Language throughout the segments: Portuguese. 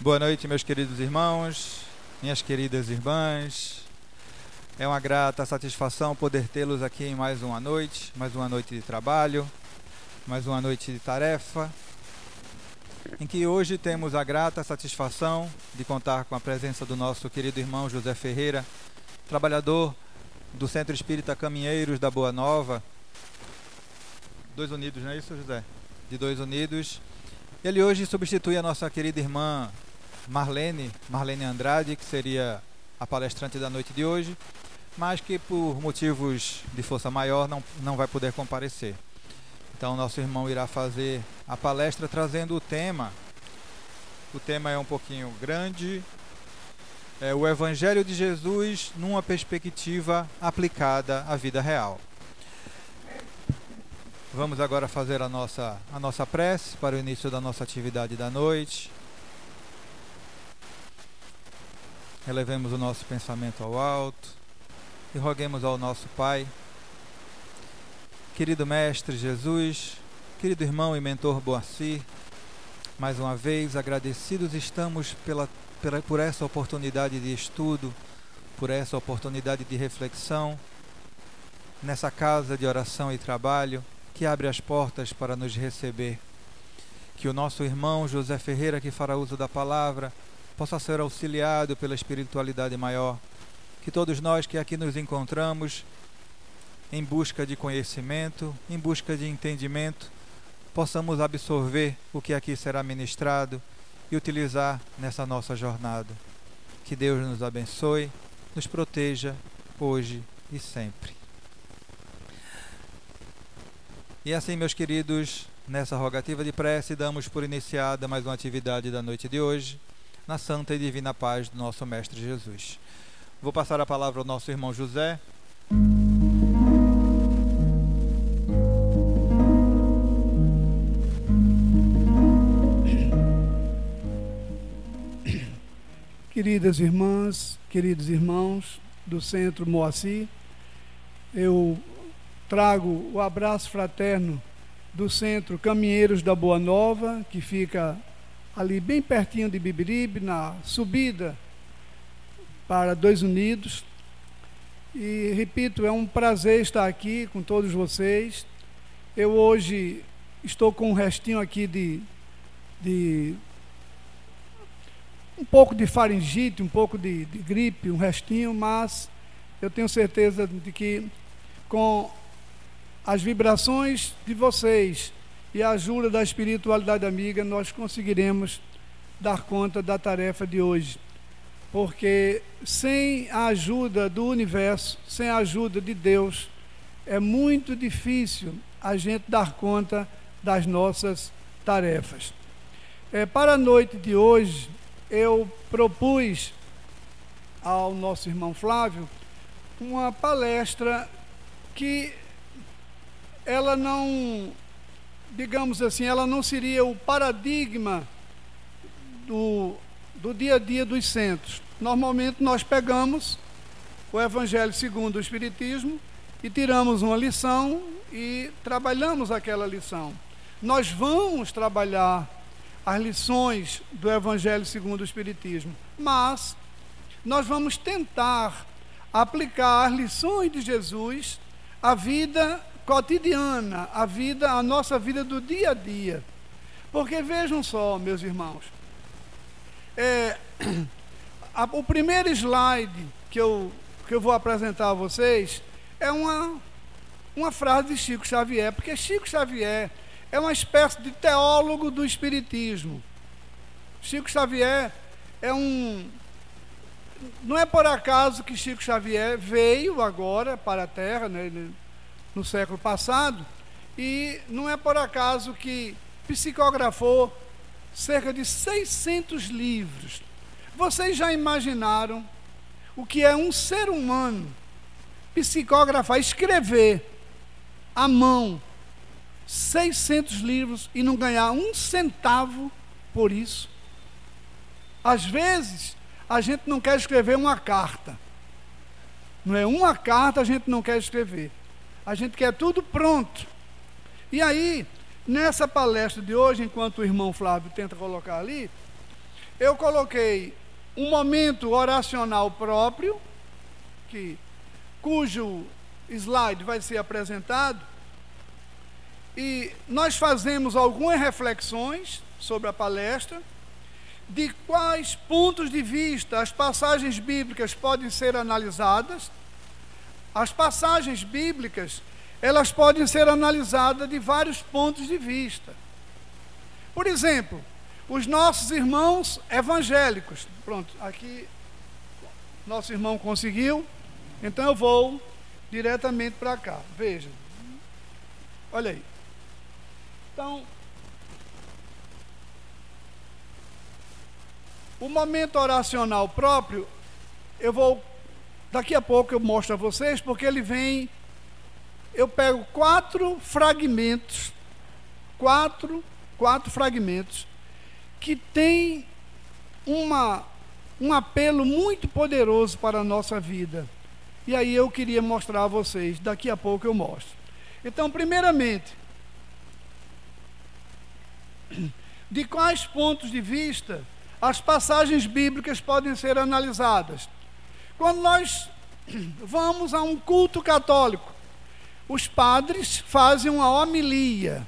Boa noite, meus queridos irmãos, minhas queridas irmãs. É uma grata satisfação poder tê-los aqui em mais uma noite de trabalho, mais uma noite de tarefa, em que hoje temos a grata satisfação de contar com a presença do nosso querido irmão José Ferreira, trabalhador do Centro Espírita Caminheiros da Boa Nova, Dois Unidos, não é isso, José? De Dois Unidos. Ele hoje substitui a nossa querida irmã Marlene Andrade, que seria a palestrante da noite de hoje, mas que por motivos de força maior não vai poder comparecer. Então nosso irmão irá fazer a palestra trazendo o tema. O tema é um pouquinho grande, é o Evangelho de Jesus numa perspectiva aplicada à vida real. Vamos agora fazer a nossa prece para o início da nossa atividade da noite. Elevemos o nosso pensamento ao alto e roguemos ao nosso Pai. Querido Mestre Jesus, querido irmão e mentor Boacir, mais uma vez agradecidos estamos por essa oportunidade de estudo, por essa oportunidade de reflexão, nessa casa de oração e trabalho que abre as portas para nos receber. Que o nosso irmão José Ferreira, que fará uso da palavra, possa ser auxiliado pela espiritualidade maior. Que todos nós que aqui nos encontramos em busca de conhecimento, em busca de entendimento, possamos absorver o que aqui será ministrado e utilizar nessa nossa jornada. Que Deus nos abençoe, nos proteja hoje e sempre. E assim, meus queridos, nessa rogativa de prece, damos por iniciada mais uma atividade da noite de hoje, na santa e divina paz do nosso Mestre Jesus. Vou passar a palavra ao nosso irmão José. Queridas irmãs, queridos irmãos do Centro Moacir, eu trago o abraço fraterno do Centro Caminheiros da Boa Nova, que fica ali bem pertinho de Bibiribe, na subida para Dois Unidos. E repito, é um prazer estar aqui com todos vocês. Eu hoje estou com um restinho aqui de um pouco de faringite, um pouco de gripe, um restinho, mas eu tenho certeza de que com as vibrações de vocês e a ajuda da espiritualidade amiga, nós conseguiremos dar conta da tarefa de hoje. Porque sem a ajuda do universo, sem a ajuda de Deus, é muito difícil a gente dar conta das nossas tarefas. Para a noite de hoje, eu propus ao nosso irmão Flávio uma palestra que ela não, digamos assim, ela não seria o paradigma do dia a dia dos centros. Normalmente nós pegamos o Evangelho segundo o Espiritismo e tiramos uma lição e trabalhamos aquela lição. Nós vamos trabalhar as lições do Evangelho segundo o Espiritismo, mas nós vamos tentar aplicar as lições de Jesus à vida cotidiana, a nossa vida do dia a dia. Porque vejam só, meus irmãos, o primeiro slide que eu vou apresentar a vocês é uma frase de Chico Xavier, porque Chico Xavier é uma espécie de teólogo do Espiritismo. Chico Xavier não é por acaso que Chico Xavier veio agora para a Terra, né, no século passado, e não é por acaso que psicografou cerca de 600 livros. Vocês já imaginaram o que é um ser humano psicografar, escrever à mão 600 livros e não ganhar um centavo por isso? Às vezes, a gente não quer escrever uma carta. Não é uma carta, a gente não quer escrever. A gente quer tudo pronto. E aí, nessa palestra de hoje, enquanto o irmão Flávio tenta colocar ali, eu coloquei um momento oracional próprio, cujo slide vai ser apresentado, e nós fazemos algumas reflexões sobre a palestra, de quais pontos de vista as passagens bíblicas podem ser analisadas. As passagens bíblicas, elas podem ser analisadas de vários pontos de vista. Por exemplo, os nossos irmãos evangélicos. Pronto, aqui nosso irmão conseguiu, então eu vou diretamente para cá. Veja, olha aí. Então, o momento oracional próprio, daqui a pouco eu mostro a vocês, porque ele vem, eu pego quatro fragmentos que tem um apelo muito poderoso para a nossa vida. E aí eu queria mostrar a vocês, daqui a pouco eu mostro. Então, primeiramente, de quais pontos de vista as passagens bíblicas podem ser analisadas? Quando nós vamos a um culto católico, os padres fazem uma homilia.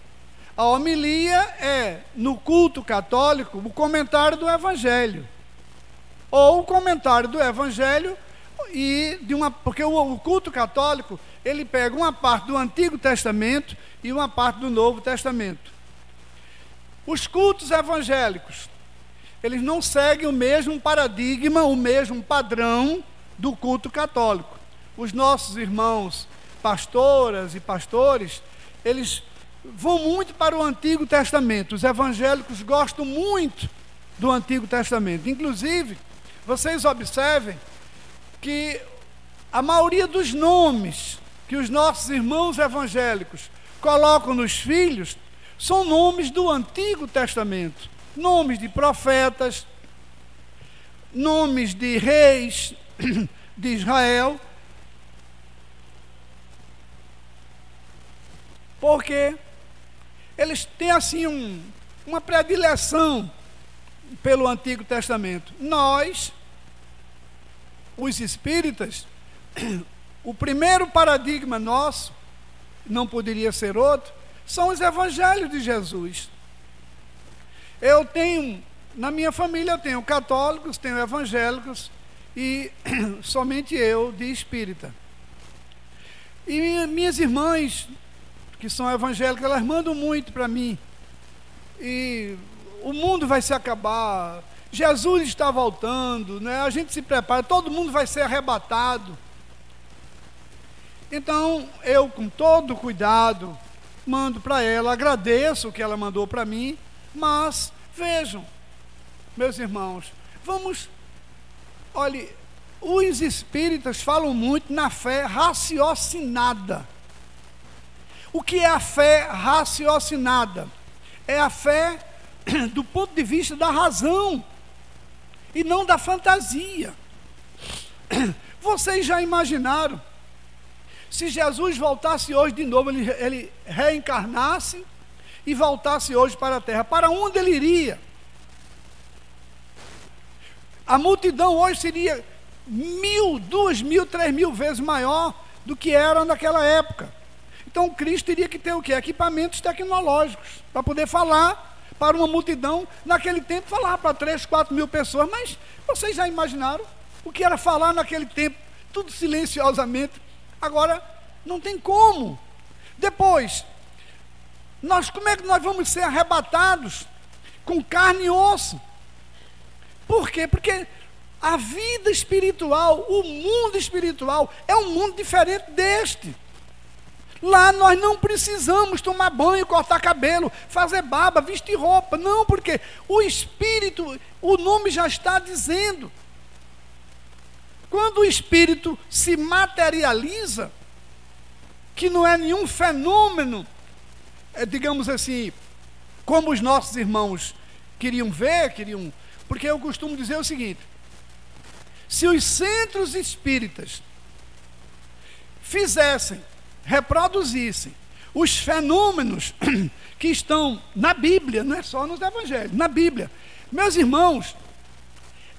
A homilia é, no culto católico, o comentário do Evangelho. Ou o comentário do Evangelho, porque o culto católico, ele pega uma parte do Antigo Testamento e uma parte do Novo Testamento. Os cultos evangélicos, eles não seguem o mesmo paradigma, o mesmo padrão do culto católico. Os nossos irmãos pastoras e pastores, eles vão muito para o Antigo Testamento. Os evangélicos gostam muito do Antigo Testamento. Inclusive, vocês observem que a maioria dos nomes que os nossos irmãos evangélicos colocam nos filhos são nomes do Antigo Testamento. Nomes de profetas, nomes de reis de Israel. Porque eles têm assim uma predileção pelo Antigo Testamento. Nós, os espíritas, o primeiro paradigma nosso, não poderia ser outro, são os evangelhos de Jesus. Na minha família eu tenho católicos, tenho evangélicos e somente eu de espírita. E minhas irmãs, que são evangélicas, elas mandam muito para mim. E o mundo vai se acabar, Jesus está voltando, né? A gente se prepara, todo mundo vai ser arrebatado. Então, eu com todo cuidado, mando para ela, agradeço o que ela mandou para mim, mas vejam, meus irmãos, olhe, os espíritas falam muito na fé raciocinada. O que é a fé raciocinada? É a fé do ponto de vista da razão e não da fantasia. Vocês já imaginaram se Jesus voltasse hoje de novo, ele reencarnasse e voltasse hoje para a Terra, para onde ele iria? A multidão hoje seria 1.000, 2.000, 3.000 vezes maior do que era naquela época. Então Cristo teria que ter o quê? Equipamentos tecnológicos para poder falar para uma multidão. Naquele tempo falava para 3, 4 mil pessoas, mas vocês já imaginaram o que era falar naquele tempo, tudo silenciosamente? Agora não tem como. Depois, como é que nós vamos ser arrebatados com carne e osso? Por quê? Porque a vida espiritual, o mundo espiritual é um mundo diferente deste. Lá nós não precisamos tomar banho, cortar cabelo, fazer barba, vestir roupa. Não, porque o Espírito, o nome já está dizendo. Quando o Espírito se materializa, que não é nenhum fenômeno, digamos assim, como os nossos irmãos queriam ver, porque eu costumo dizer o seguinte: se os centros espíritas reproduzissem os fenômenos que estão na Bíblia, não é só nos evangelhos, na Bíblia, meus irmãos,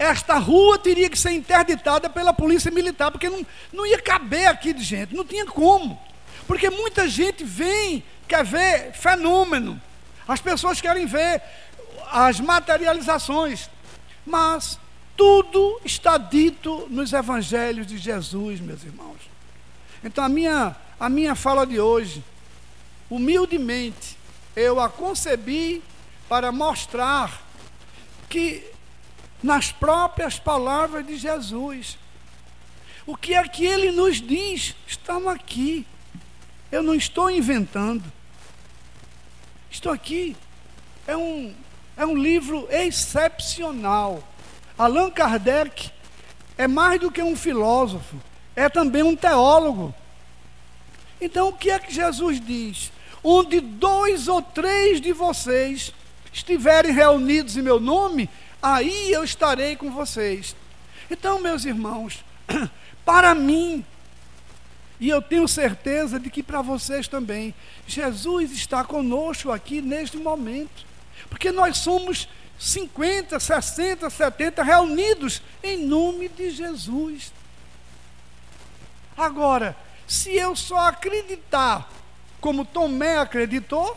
esta rua teria que ser interditada pela polícia militar, porque não ia caber aqui de gente, não tinha como. Porque muita gente vem, quer ver fenômeno, as pessoas querem ver as materializações, mas tudo está dito nos evangelhos de Jesus, meus irmãos. Então a minha fala de hoje, humildemente, eu a concebi para mostrar que nas próprias palavras de Jesus, o que é que ele nos diz, estão aqui. Eu não estou inventando. Estou aqui. É um livro excepcional. Allan Kardec é mais do que um filósofo, é também um teólogo. Então o que é que Jesus diz? Onde 2 ou 3 de vocês estiverem reunidos em meu nome, aí eu estarei com vocês. Então, meus irmãos, para mim, e eu tenho certeza de que para vocês também, Jesus está conosco aqui neste momento, porque nós somos 50, 60, 70 reunidos em nome de Jesus. Agora, se eu só acreditar como Tomé acreditou,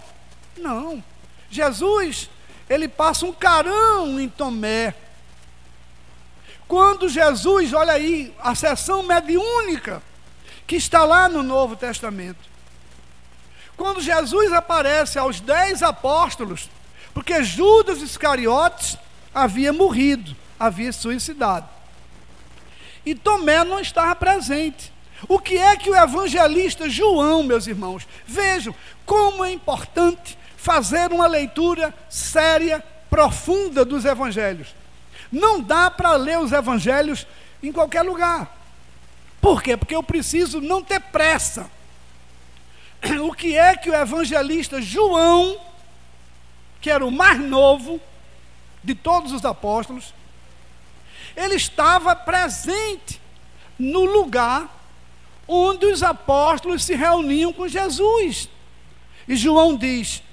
não. Jesus, ele passa um carão em Tomé. Quando Jesus, olha aí, a sessão mediúnica que está lá no Novo Testamento. Quando Jesus aparece aos 10 apóstolos, porque Judas Iscariotes havia morrido, havia suicidado. E Tomé não estava presente. O que é que o evangelista João, meus irmãos, vejam como é importante fazer uma leitura séria, profunda dos evangelhos. Não dá para ler os evangelhos em qualquer lugar. Por quê? Porque eu preciso não ter pressa. O que é que o evangelista João, que era o mais novo de todos os apóstolos, ele estava presente no lugar onde os apóstolos se reuniam com Jesus. E João diz,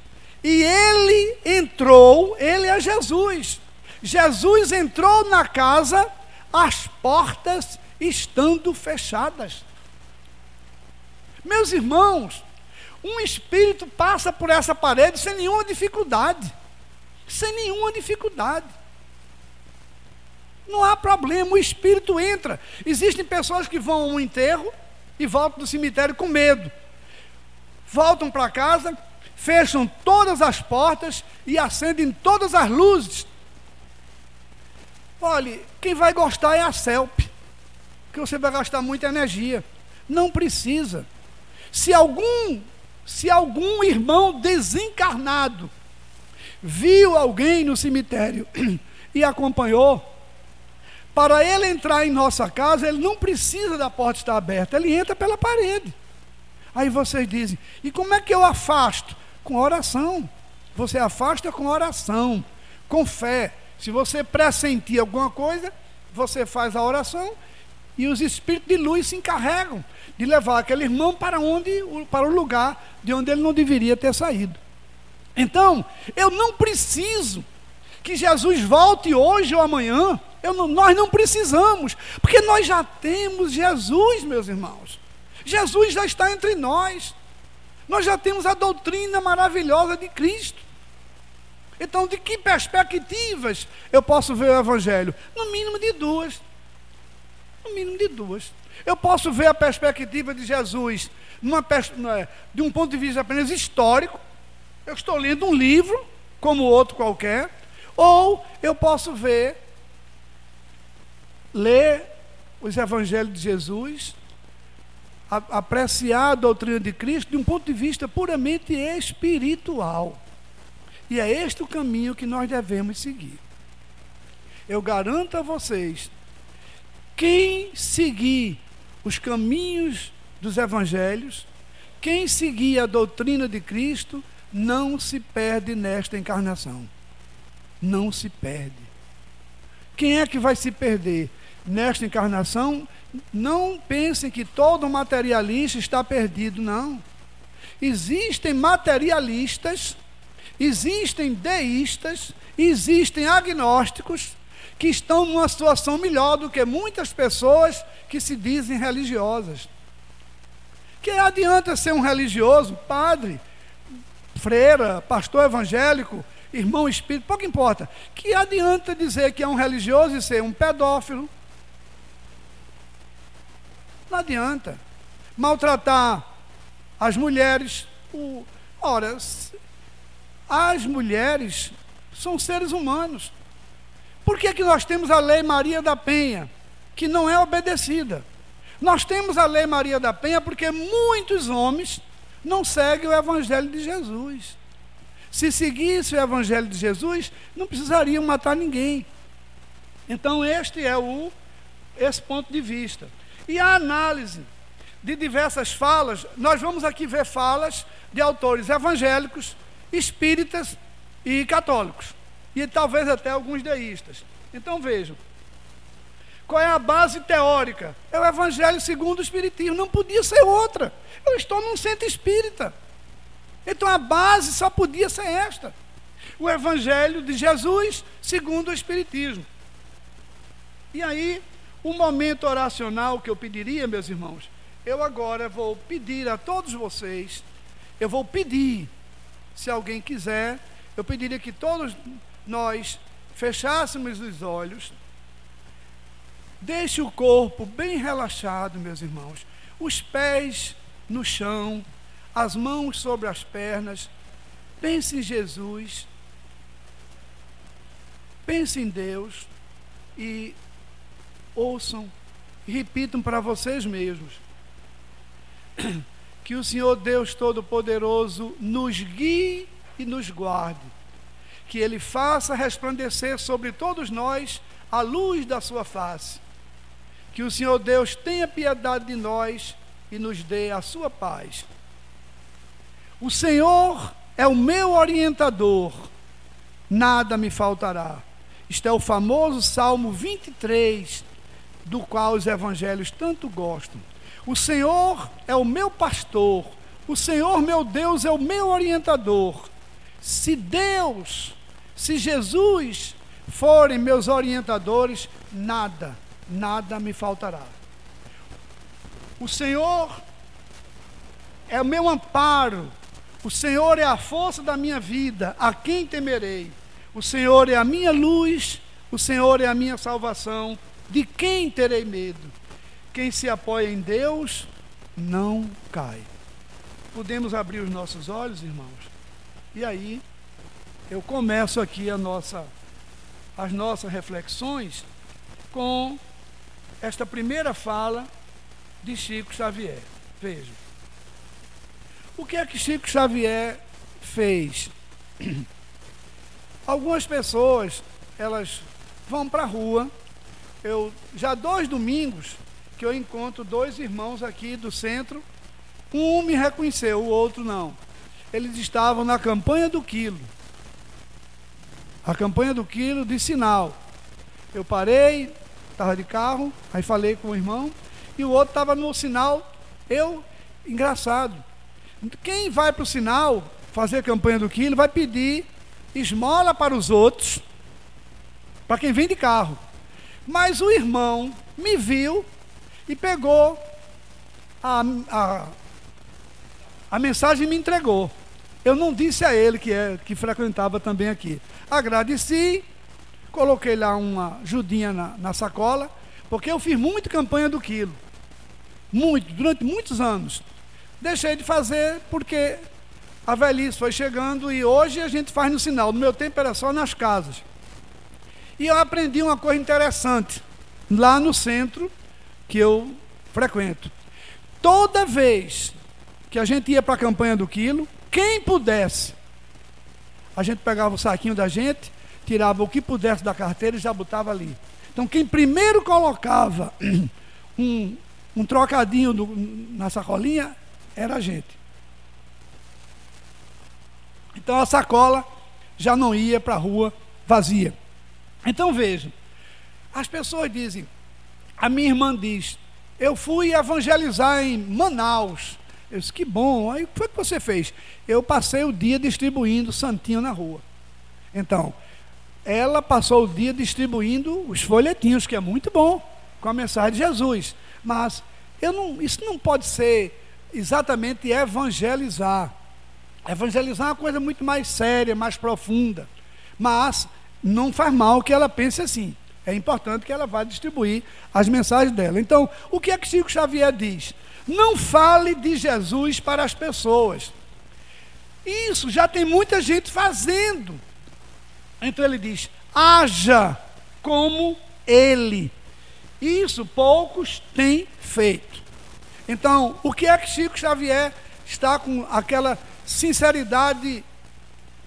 e ele entrou, ele é Jesus. Jesus entrou na casa, as portas estando fechadas. Meus irmãos, um espírito passa por essa parede sem nenhuma dificuldade. Sem nenhuma dificuldade. Não há problema, o espírito entra. Existem pessoas que vão a um enterro e voltam do cemitério com medo. Voltam para casa, fecham todas as portas e acendem todas as luzes. Olha, quem vai gostar é a CELP, porque você vai gastar muita energia. Não precisa. Se algum irmão desencarnado viu alguém no cemitério e acompanhou, para ele entrar em nossa casa, ele não precisa da porta estar aberta, ele entra pela parede. Aí vocês dizem, e como é que eu afasto? Com oração. Você afasta com oração, com fé. Se você pressentir alguma coisa, você faz a oração e os espíritos de luz se encarregam de levar aquele irmão para o lugar de onde ele não deveria ter saído. Então, eu não preciso que Jesus volte hoje ou amanhã. Nós não precisamos, porque nós já temos Jesus, meus irmãos. Jesus já está entre nós. Nós já temos a doutrina maravilhosa de Cristo. Então, de que perspectivas eu posso ver o Evangelho? No mínimo de duas. No mínimo de duas. Eu posso ver a perspectiva de Jesus de um ponto de vista apenas histórico. Eu estou lendo um livro, como outro qualquer. Ou eu posso ler os Evangelhos de Jesus, apreciar a doutrina de Cristo de um ponto de vista puramente espiritual. E é este o caminho que nós devemos seguir. Eu garanto a vocês, quem seguir os caminhos dos Evangelhos, quem seguir a doutrina de Cristo, não se perde nesta encarnação. Não se perde. Quem é que vai se perder nesta encarnação? Não pensem que todo materialista está perdido, não. Existem materialistas, existem deístas, existem agnósticos que estão numa situação melhor do que muitas pessoas que se dizem religiosas. Que adianta ser um religioso, padre, freira, pastor evangélico, irmão espírita, pouco importa. Que adianta dizer que é um religioso e ser um pedófilo? Não adianta. Maltratar as mulheres. Ora, as mulheres são seres humanos. Por que que nós temos a Lei Maria da Penha, que não é obedecida? Nós temos a Lei Maria da Penha porque muitos homens não seguem o Evangelho de Jesus. Se seguisse o Evangelho de Jesus, não precisariam matar ninguém. Então este é esse ponto de vista. E a análise de diversas falas, nós vamos aqui ver falas de autores evangélicos, espíritas e católicos. E talvez até alguns deístas. Então vejam. Qual é a base teórica? É o Evangelho segundo o Espiritismo. Não podia ser outra. Eu estou num centro espírita. Então a base só podia ser esta. O Evangelho de Jesus segundo o Espiritismo. E aí, o momento oracional que eu pediria, meus irmãos, eu agora vou pedir a todos vocês, eu vou pedir, se alguém quiser, eu pediria que todos nós fechássemos os olhos. Deixe o corpo bem relaxado, meus irmãos. Os pés no chão, as mãos sobre as pernas. Pense em Jesus. Pense em Deus. E ouçam e repitam para vocês mesmos. Que o Senhor Deus Todo-Poderoso nos guie e nos guarde. Que Ele faça resplandecer sobre todos nós a luz da sua face. Que o Senhor Deus tenha piedade de nós e nos dê a sua paz. O Senhor é o meu orientador, nada me faltará. Isto é o famoso Salmo 23, do qual os evangelhos tanto gostam. O Senhor é o meu pastor, o Senhor meu Deus é o meu orientador. Se Jesus forem meus orientadores, nada me faltará. O Senhor é o meu amparo, o Senhor é a força da minha vida, a quem temerei? O Senhor é a minha luz, o Senhor é a minha salvação, de quem terei medo? Quem se apoia em Deus não cai. Podemos abrir os nossos olhos, irmãos? E aí, eu começo aqui as nossas reflexões com esta primeira fala de Chico Xavier. Vejam. O que é que Chico Xavier fez? Algumas pessoas, elas vão para a rua. Já 2 domingos que eu encontro 2 irmãos aqui do centro. Um me reconheceu, o outro não. Eles estavam na campanha do quilo. A campanha do quilo de sinal. Eu parei, estava de carro, aí falei com o irmão, e o outro estava no sinal. Engraçado. Quem vai para o sinal fazer a campanha do quilo vai pedir esmola para os outros, para quem vem de carro. Mas o irmão me viu e pegou a mensagem e me entregou. Eu não disse a ele que frequentava também aqui. Agradeci, coloquei lá uma ajudinha na sacola, porque eu fiz muito campanha do quilo. Durante muitos anos. Deixei de fazer porque a velhice foi chegando e hoje a gente faz no sinal. No meu tempo era só nas casas. E eu aprendi uma coisa interessante lá no centro que eu frequento. Toda vez que a gente ia para a campanha do quilo, quem pudesse, a gente pegava o saquinho da gente, tirava o que pudesse da carteira e já botava ali. Então quem primeiro colocava um trocadinho na sacolinha era a gente. Então a sacola já não ia para a rua vazia. Então vejam, as pessoas dizem, a minha irmã diz, eu fui evangelizar em Manaus. Eu disse, que bom. Aí o que foi que você fez? Eu passei o dia distribuindo santinho na rua. Então, ela passou o dia distribuindo os folhetinhos, que é muito bom, com a mensagem de Jesus. Mas isso não pode ser exatamente evangelizar. Evangelizar é uma coisa muito mais séria, mais profunda. Mas não faz mal que ela pense assim. É importante que ela vá distribuir as mensagens dela. Então, o que é que Chico Xavier diz? Não fale de Jesus para as pessoas. Isso já tem muita gente fazendo. Então ele diz, haja como ele. Isso poucos têm feito. Então, o que é que Chico Xavier está com aquela sinceridade,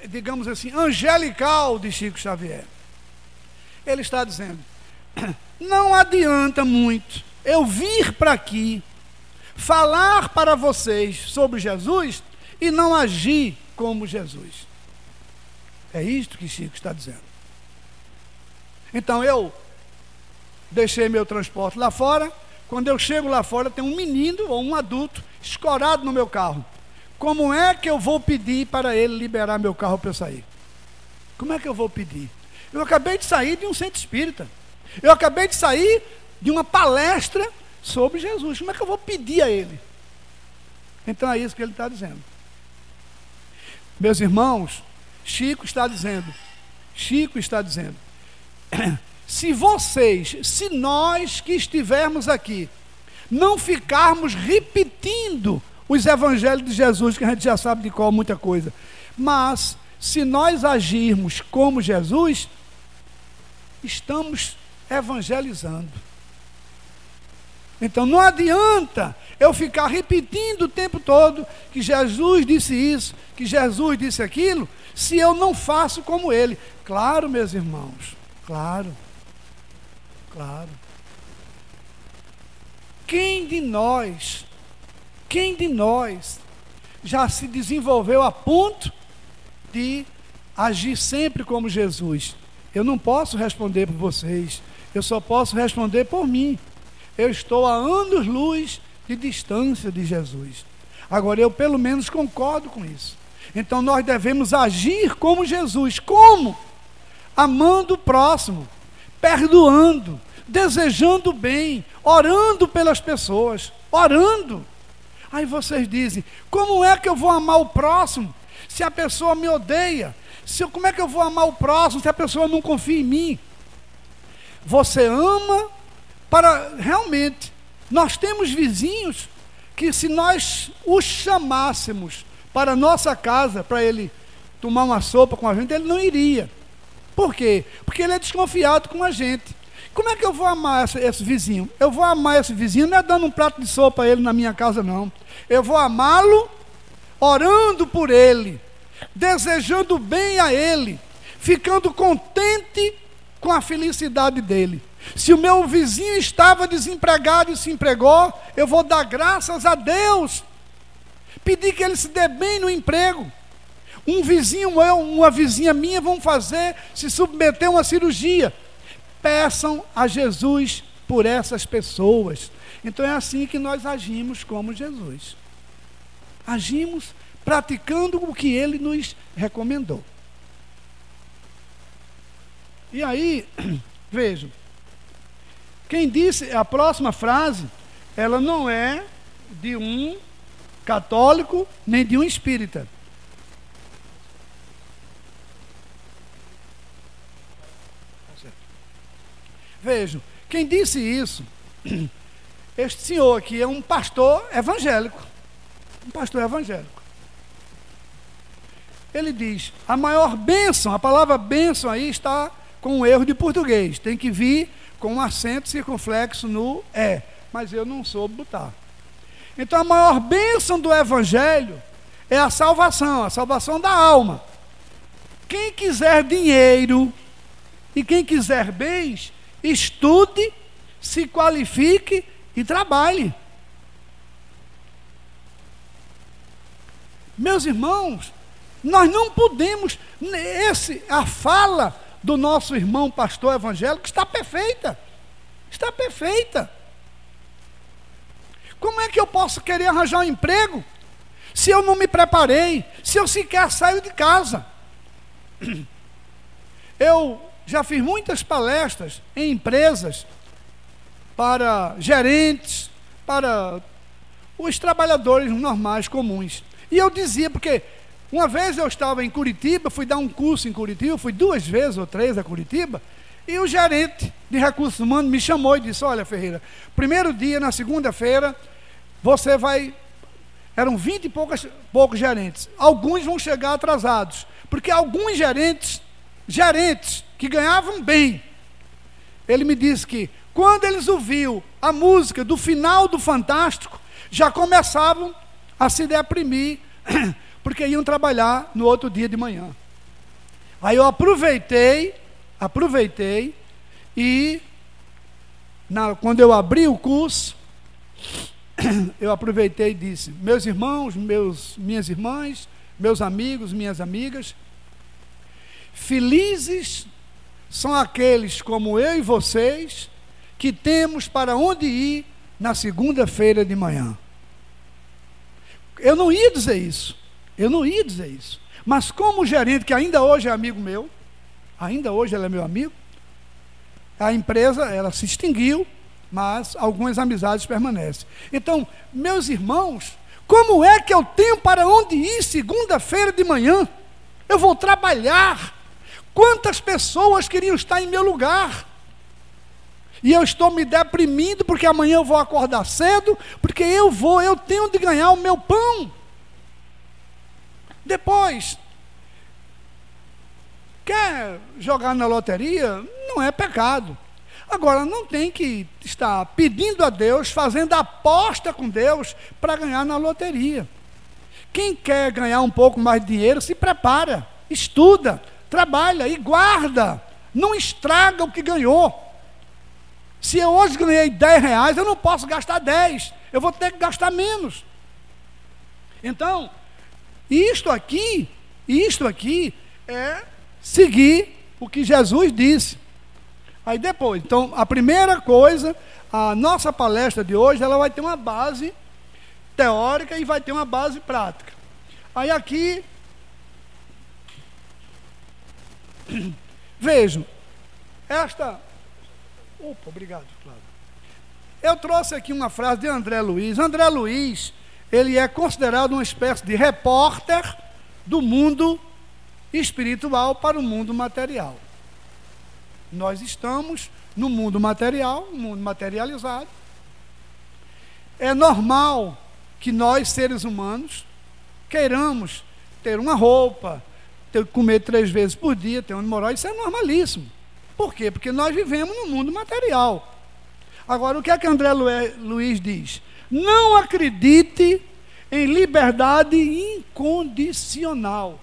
digamos assim, angelical de Chico Xavier? Ele está dizendo, não adianta muito eu vir para aqui, falar para vocês sobre Jesus e não agir como Jesus. É isto que Chico está dizendo. Então eu deixei meu transporte lá fora. Quando eu chego lá fora, tem um menino ou um adulto escorado no meu carro. Como é que eu vou pedir para ele liberar meu carro para eu sair? Como é que eu vou pedir? Eu acabei de sair de um centro espírita. Eu acabei de sair de uma palestra sobre Jesus. Como é que eu vou pedir a ele? Então é isso que ele está dizendo. Meus irmãos, Chico está dizendo, se nós que estivermos aqui, não ficarmos repetindo os evangelhos de Jesus, que a gente já sabe de qual muita coisa, mas se nós agirmos como Jesus, estamos evangelizando. Então não adianta eu ficar repetindo o tempo todo que Jesus disse isso, que Jesus disse aquilo, se eu não faço como ele. Claro, meus irmãos, claro. Quem de nós já se desenvolveu a ponto de agir sempre como Jesus? Eu não posso responder por vocês, eu só posso responder por mim. Eu estou a anos-luz de distância de Jesus. Agora, eu pelo menos concordo com isso. Então, nós devemos agir como Jesus. Como? Amando o próximo, perdoando, desejando o bem, orando pelas pessoas, orando. Aí vocês dizem, como é que eu vou amar o próximo se a pessoa me odeia? Como é que eu vou amar o próximo se a pessoa não confia em mim? Você ama para realmente. Nós temos vizinhos que, se nós os chamássemos para a nossa casa, para ele tomar uma sopa com a gente, ele não iria. Por quê? Porque ele é desconfiado com a gente. Como é que eu vou amar esse vizinho? Eu vou amar esse vizinho não é dando um prato de sopa a ele na minha casa, não. Eu vou amá-lo orando por ele, desejando bem a ele, ficando contente com a felicidade dele. Se o meu vizinho estava desempregado e se empregou, eu vou dar graças a Deus, pedir que ele se dê bem no emprego. Um vizinho meu, uma vizinha minha vão se submeter a uma cirurgia. Peçam a Jesus por essas pessoas. Então é assim que nós agimos como Jesus. Agimos praticando o que ele nos recomendou. E aí, vejam, quem disse a próxima frase, ela não é de um católico nem de um espírita. Vejam, quem disse isso, este senhor aqui é um pastor evangélico. Um pastor evangélico. Ele diz, a maior bênção, a palavra bênção aí está com um erro de português. Tem que vir com um acento circunflexo no é. Mas eu não soube botar. Então a maior bênção do evangelho é a salvação da alma. Quem quiser dinheiro e quem quiser bens, estude, se qualifique e trabalhe. Meus irmãos, nós não podemos, a fala do nosso irmão pastor evangélico está perfeita. Está perfeita. Como é que eu posso querer arranjar um emprego se eu não me preparei, se eu sequer saio de casa? Eu já fiz muitas palestras em empresas para gerentes, para os trabalhadores normais, comuns. E eu dizia, porque uma vez eu estava em Curitiba, fui dar um curso em Curitiba, fui 2 vezes ou 3 a Curitiba, e o gerente de recursos humanos me chamou e disse: olha, Ferreira, primeiro dia, na segunda-feira, você vai... Eram 20 e poucos gerentes. Alguns vão chegar atrasados, porque alguns gerentes que ganhavam bem, ele me disse que quando eles ouviam a música do final do Fantástico, já começavam a se deprimir, porque iam trabalhar no outro dia de manhã. Aí eu aproveitei e quando eu abri o curso, eu aproveitei e disse: meus irmãos, minhas irmãs, meus amigos, minhas amigas, felizes são aqueles como eu e vocês, que temos para onde ir na segunda-feira de manhã. Eu não ia dizer isso, mas como o gerente, que ainda hoje é amigo meu, ainda hoje ele é meu amigo, a empresa, ela se extinguiu, mas algumas amizades permanecem. Então, meus irmãos, como é que eu tenho para onde ir segunda-feira de manhã? Eu vou trabalhar. Quantas pessoas queriam estar em meu lugar? E eu estou me deprimindo porque amanhã eu vou acordar cedo, porque eu tenho de ganhar o meu pão. Depois, quer jogar na loteria? Não é pecado. Agora, não tem que estar pedindo a Deus, fazendo aposta com Deus para ganhar na loteria. Quem quer ganhar um pouco mais de dinheiro, se prepara, estuda, trabalha e guarda. Não estraga o que ganhou. Se eu hoje ganhei R$10, eu não posso gastar 10. Eu vou ter que gastar menos. Então, isto aqui é seguir o que Jesus disse. Aí depois, então, a primeira coisa, a nossa palestra de hoje, ela vai ter uma base teórica e vai ter uma base prática. Aí aqui, vejam, obrigado, Cláudio. Eu trouxe aqui uma frase de André Luiz. André Luiz, ele é considerado uma espécie de repórter do mundo espiritual para o mundo material. Nós estamos no mundo material, no mundo materializado. É normal que nós, seres humanos, queiramos ter uma roupa, ter que comer 3 vezes por dia, ter onde morar. Isso é normalíssimo. Por quê? Porque nós vivemos no mundo material. Agora, o que é que André Luiz diz? Não acredite em liberdade incondicional.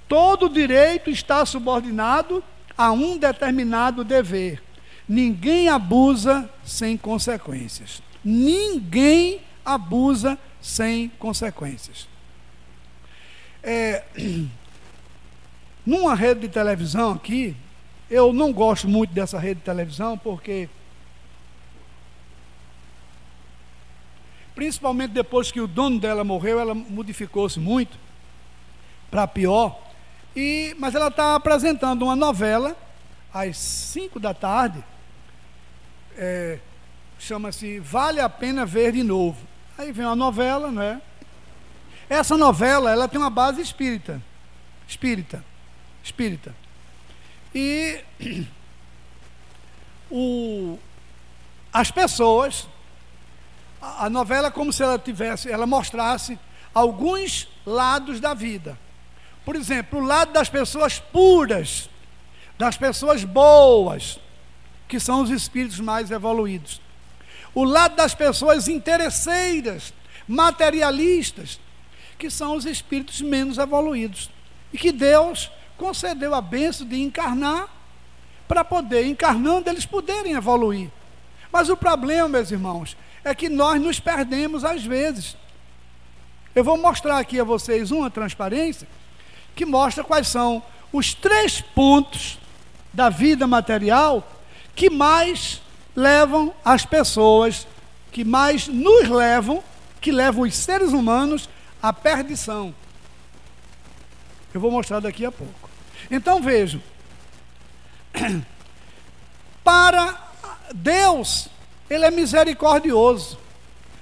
Todo direito está subordinado a um determinado dever. Ninguém abusa sem consequências. Ninguém abusa sem consequências. Numa rede de televisão aqui, eu não gosto muito dessa rede de televisão, porque principalmente depois que o dono dela morreu, ela modificou-se muito para pior. Mas ela está apresentando uma novela às 5 da tarde, chama-se Vale a Pena Ver de Novo. Aí vem uma novela, não é? Essa novela, ela tem uma base espírita. E as pessoas, a novela é como se ela mostrasse alguns lados da vida. Por exemplo, o lado das pessoas puras, das pessoas boas, que são os espíritos mais evoluídos. O lado das pessoas interesseiras, materialistas, que são os espíritos menos evoluídos. E que Deus concedeu a bênção de encarnar, para poder, encarnando, eles poderem evoluir. Mas o problema, meus irmãos, é que nós nos perdemos às vezes. Eu vou mostrar aqui a vocês uma transparência que mostra quais são os 3 pontos da vida material que mais levam as pessoas, que mais nos levam, que levam os seres humanos à perdição. Eu vou mostrar daqui a pouco. Então vejam, Para Deus, Ele é misericordioso.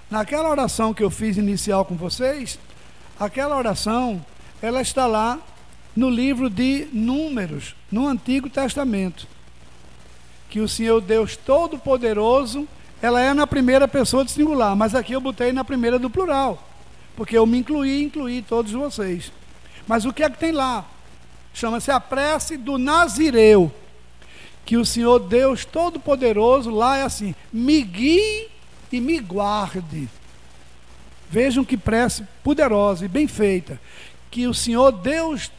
Naquela oração que eu fiz inicial com vocês, aquela oração, ela está lá no livro de Números, no Antigo Testamento. Que o Senhor Deus Todo-Poderoso, ela é na primeira pessoa do singular, mas aqui eu botei na primeira do plural, porque eu me incluí todos vocês. Mas o que é que tem lá? Chama-se a prece do Nazireu, que o Senhor Deus Todo-Poderoso, lá é assim: me guie e me guarde. Vejam que prece poderosa e bem feita. Que o Senhor Deus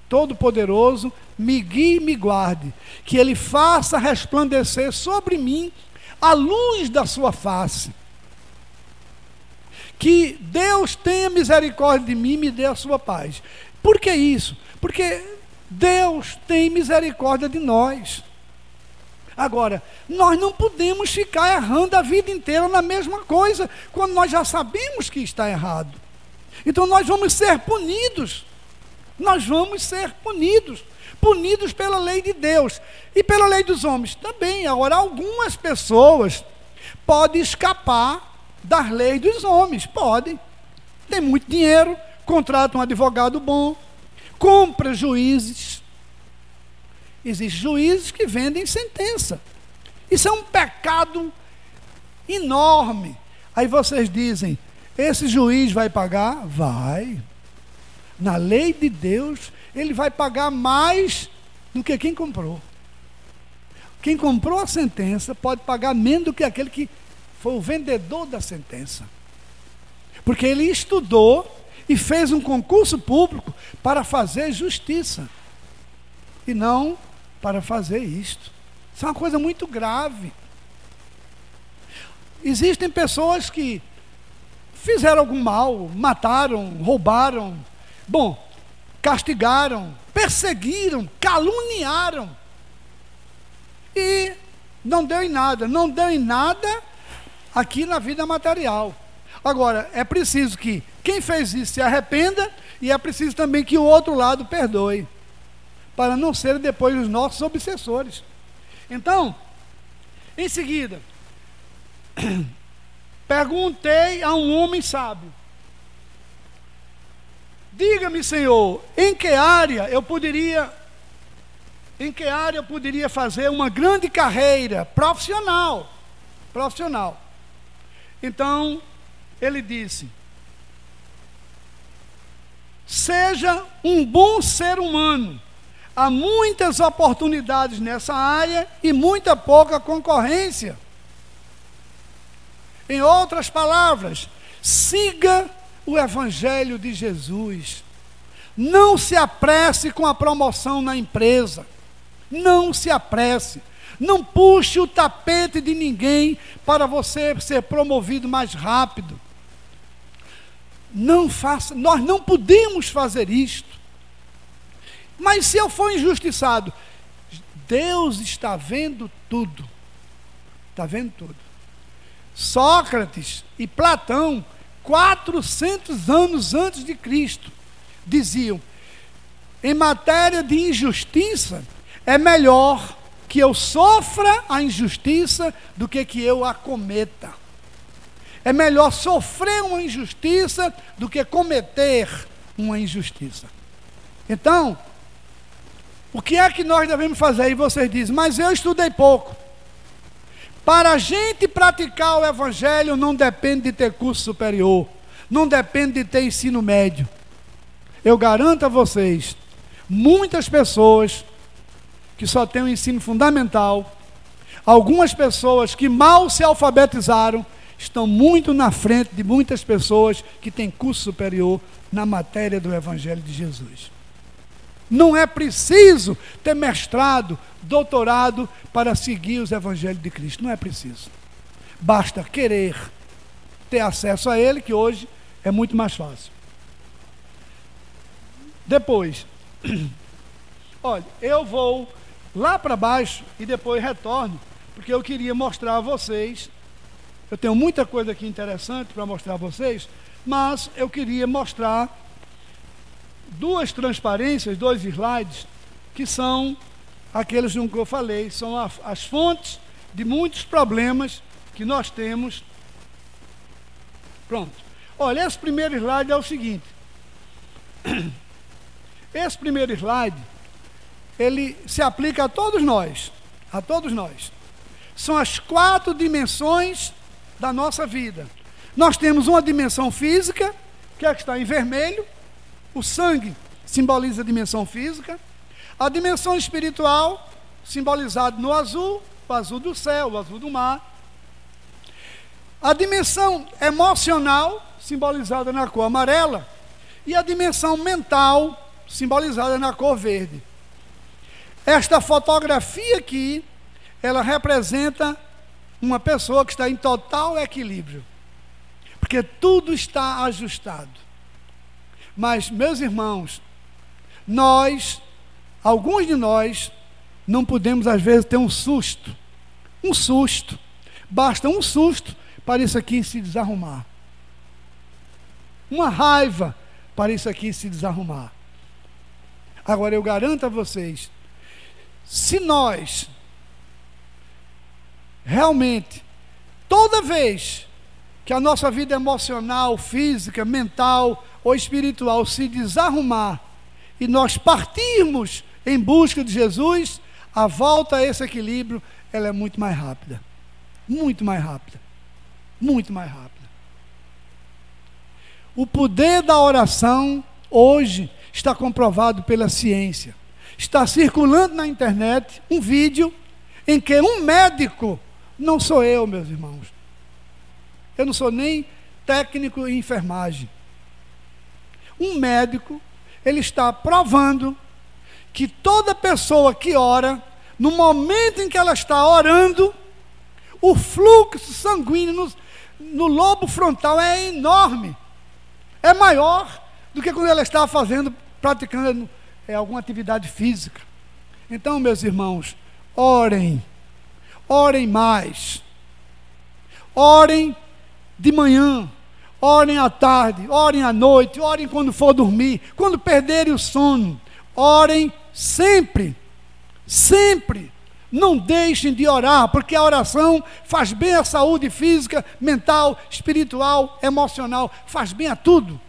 Todo-Poderoso me guie e me guarde, que Ele faça resplandecer sobre mim a luz da sua face. Que Deus tenha misericórdia de mim e me dê a sua paz. Por que isso? Porque Deus tem misericórdia de nós. Agora, nós não podemos ficar errando a vida inteira na mesma coisa, quando nós já sabemos que está errado. Então nós vamos ser punidos. Nós vamos ser punidos. Punidos pela lei de Deus e pela lei dos homens também. Agora, algumas pessoas podem escapar das leis dos homens. Podem. Tem muito dinheiro, contrata um advogado bom, compra juízes. Existem juízes que vendem sentença. Isso é um pecado enorme. Aí vocês dizem, esse juiz vai pagar? Vai. Na lei de Deus, ele vai pagar mais do que quem comprou. Quem comprou a sentença pode pagar menos do que aquele que foi o vendedor da sentença. Porque ele estudou e fez um concurso público para fazer justiça. E não para fazer isto. Isso é uma coisa muito grave. Existem pessoas que fizeram algum mal, mataram, roubaram, castigaram, perseguiram, caluniaram. E não deu em nada. Não deu em nada aqui na vida material. Agora, é preciso que quem fez isso se arrependa e é preciso também que o outro lado perdoe, para não serem depois os nossos obsessores. Então, em seguida, perguntei a um homem sábio: diga-me, Senhor, em que área eu poderia fazer uma grande carreira profissional? Então, ele disse: seja um bom ser humano. Há muitas oportunidades nessa área e muita pouca concorrência. Em outras palavras, siga o Evangelho de Jesus. Não se apresse com a promoção na empresa. Não se apresse. Não puxe o tapete de ninguém para você ser promovido mais rápido. Não faça, nós não podemos fazer isto. Mas se eu for injustiçado, Deus está vendo tudo. Está vendo tudo. Sócrates e Platão, 400 anos antes de Cristo, diziam: em matéria de injustiça, é melhor que eu sofra a injustiça do que eu a cometa. É melhor sofrer uma injustiça do que cometer uma injustiça. Então, o que é que nós devemos fazer? E vocês dizem: mas eu estudei pouco. Para a gente praticar o Evangelho não depende de ter curso superior, não depende de ter ensino médio. Eu garanto a vocês, muitas pessoas que só têm o ensino fundamental, algumas pessoas que mal se alfabetizaram, estão muito na frente de muitas pessoas que têm curso superior na matéria do Evangelho de Jesus. Não é preciso ter mestrado, doutorado para seguir os Evangelhos de Cristo. Não é preciso. Basta querer ter acesso a ele, que hoje é muito mais fácil. Depois, olha, eu vou lá para baixo e depois retorno, porque eu queria mostrar a vocês. Eu tenho muita coisa aqui interessante para mostrar a vocês, mas eu queria mostrar duas transparências, dois slides, que são aqueles que eu falei, são as fontes de muitos problemas que nós temos. Pronto. Olha, esse primeiro slide é o seguinte. Esse primeiro slide, ele se aplica a todos nós. A todos nós. São as 4 dimensões da nossa vida. Nós temos uma dimensão física, que é a que está em vermelho. O sangue simboliza a dimensão física. A dimensão espiritual, simbolizada no azul, o azul do céu, o azul do mar. A dimensão emocional, simbolizada na cor amarela. E a dimensão mental, simbolizada na cor verde. Esta fotografia aqui, ela representa uma pessoa que está em total equilíbrio. Porque tudo está ajustado. Mas, meus irmãos, alguns de nós, não podemos às vezes ter um susto. Um susto. Basta um susto para isso aqui se desarrumar. Uma raiva para isso aqui se desarrumar. Agora eu garanto a vocês, se nós realmente, toda vez que a nossa vida emocional, física, mental ou espiritual se desarrumar e nós partirmos em busca de Jesus, a volta a esse equilíbrio, ela é muito mais rápida. Muito mais rápida. Muito mais rápida. O poder da oração, hoje, está comprovado pela ciência. Está circulando na internet um vídeo em que um médico, não sou eu, meus irmãos, eu não sou nem técnico em enfermagem, um médico, ele está provando que toda pessoa que ora, no momento em que ela está orando, o fluxo sanguíneo no lobo frontal é enorme, é maior do que quando ela está praticando alguma atividade física. Então, meus irmãos, orem mais, orem de manhã, orem à tarde, orem à noite, orem quando for dormir, quando perderem o sono, orem sempre, sempre. Não deixem de orar, porque a oração faz bem à saúde física, mental, espiritual, emocional, faz bem a tudo.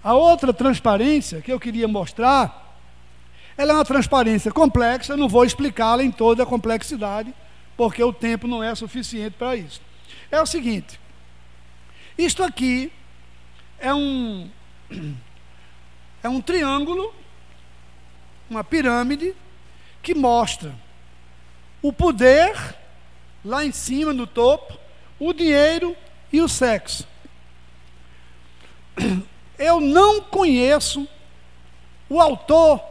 A outra transparência que eu queria mostrar, ela é uma transparência complexa, eu não vou explicá-la em toda a complexidade, porque o tempo não é suficiente para isso. É o seguinte, isto aqui é um triângulo, uma pirâmide, que mostra o poder, lá em cima, no topo, o dinheiro e o sexo. Eu não conheço o autor,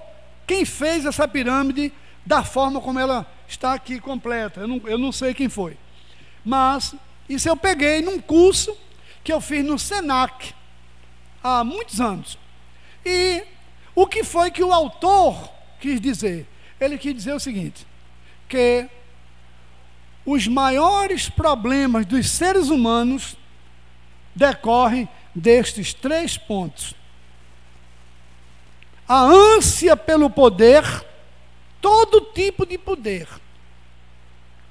quem fez essa pirâmide da forma como ela está aqui completa. Eu não sei quem foi. Mas isso eu peguei num curso que eu fiz no Senac há muitos anos. E o que foi que o autor quis dizer? Ele quis dizer o seguinte, que os maiores problemas dos seres humanos decorrem destes 3 pontos. A ânsia pelo poder, todo tipo de poder.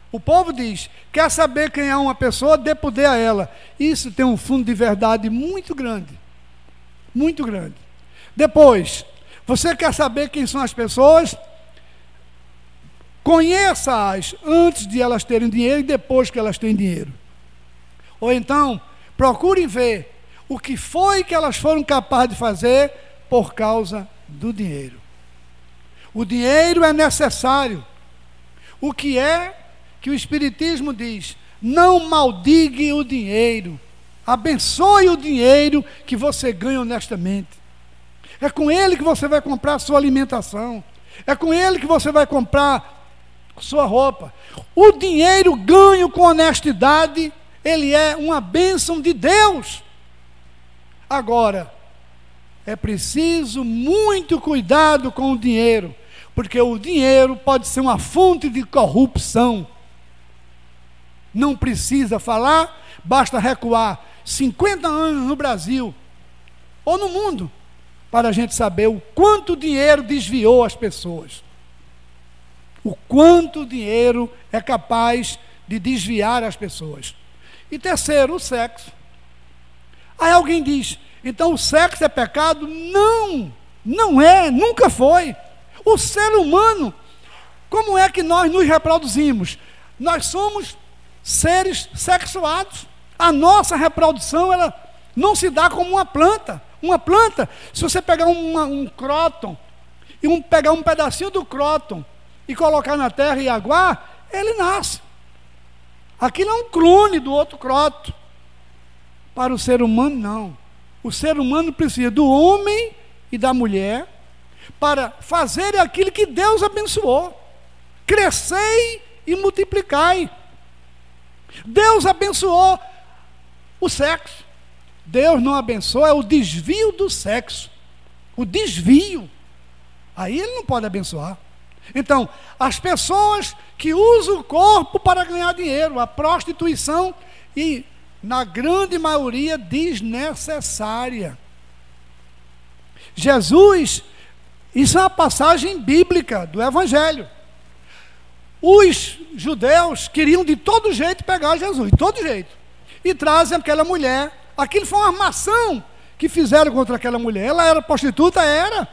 O povo diz, quer saber quem é uma pessoa, dê poder a ela. Isso tem um fundo de verdade muito grande. Muito grande. Depois, você quer saber quem são as pessoas? Conheça-as antes de elas terem dinheiro e depois que elas têm dinheiro. Ou então, procurem ver o que foi que elas foram capazes de fazer por causa do dinheiro. O dinheiro é necessário. O que é que o Espiritismo diz? Não maldigue o dinheiro. Abençoe o dinheiro que você ganha honestamente. É com ele que você vai comprar a sua alimentação. É com ele que você vai comprar sua roupa. O dinheiro ganho com honestidade, ele é uma bênção de Deus. Agora, é preciso muito cuidado com o dinheiro, porque o dinheiro pode ser uma fonte de corrupção. Não precisa falar, basta recuar 50 anos no Brasil, ou no mundo, para a gente saber o quanto o dinheiro desviou as pessoas. O quanto o dinheiro é capaz de desviar as pessoas. E terceiro, o sexo. Aí alguém diz, então o sexo é pecado? Não, não é, nunca foi. O ser humano, como é que nós nos reproduzimos? Nós somos seres sexuados. A nossa reprodução, ela não se dá como uma planta. Uma planta, se você pegar um cróton, e pegar um pedacinho do cróton, e colocar na terra e aguar, ele nasce. Aquilo é um clone do outro cróton. Para o ser humano, não. O ser humano precisa do homem e da mulher para fazer aquilo que Deus abençoou. Crescei e multiplicai. Deus abençoou o sexo. Deus não abençoa, é o desvio do sexo. O desvio. Aí Ele não pode abençoar. Então, as pessoas que usam o corpo para ganhar dinheiro, a prostituição, e na grande maioria desnecessária. Jesus, isso é uma passagem bíblica do Evangelho. Os judeus queriam de todo jeito pegar Jesus, de todo jeito, e trazem aquela mulher. Aquilo foi uma armação que fizeram contra aquela mulher. Ela era prostituta? Era.